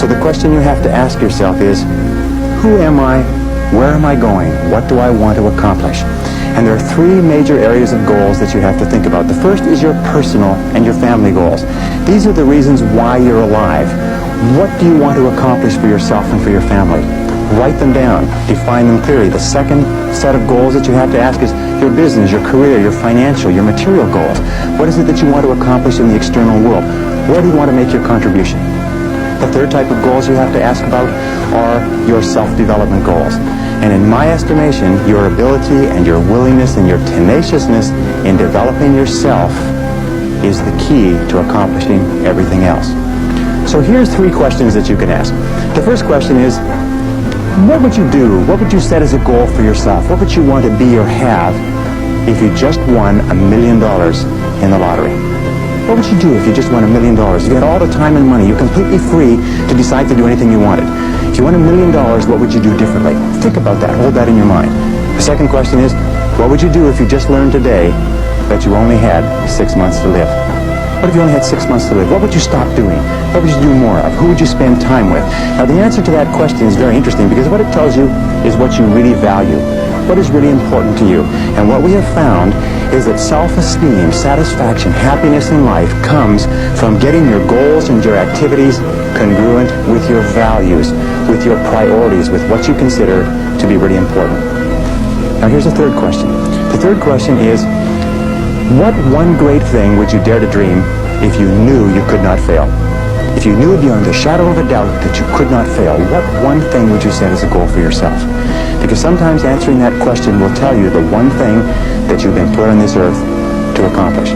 So the question you have to ask yourself is, who am I? Where am I going? What do I want to accomplish? And there are three major areas of goals that you have to think about. The first is your personal and your family goals. These are the reasons why you're alive. What do you want to accomplish for yourself and for your family? Write them down. Define them clearly. The second set of goals that you have to ask is your business, your career, your financial, your material goals. What is it that you want to accomplish in the external world? Where do you want to make your contribution? The third type of goals you have to ask about are your self-development goals. And in my estimation, your ability and your willingness and your tenaciousness in developing yourself is the key to accomplishing everything else. So here's three questions that you can ask. The first question is, what would you do? What would you set as a goal for yourself? What would you want to be or have if you just won $1 million in the lottery? What would you do if you just won $1 million? If you had all the time and money, you're completely free to decide to do anything you wanted. If you won $1 million, what would you do differently? Think about that. Hold that in your mind. The second question is, what would you do if you just learned today that you only had 6 months to live? What if you only had 6 months to live? What would you stop doing? What would you do more of? Who would you spend time with? Now, the answer to that question is very interesting because what it tells you is what you really value. What is really important to you? And what we have found is that self-esteem, satisfaction, happiness in life comes from getting your goals and your activities congruent with your values, with your priorities, with what you consider to be really important. Now, here's the third question. The third question is, what one great thing would you dare to dream if you knew you could not fail? If you knew beyond the shadow of a doubt that you could not fail, what one thing would you set as a goal for yourself? Because sometimes answering that question will tell you the one thing that you've been put on this earth to accomplish.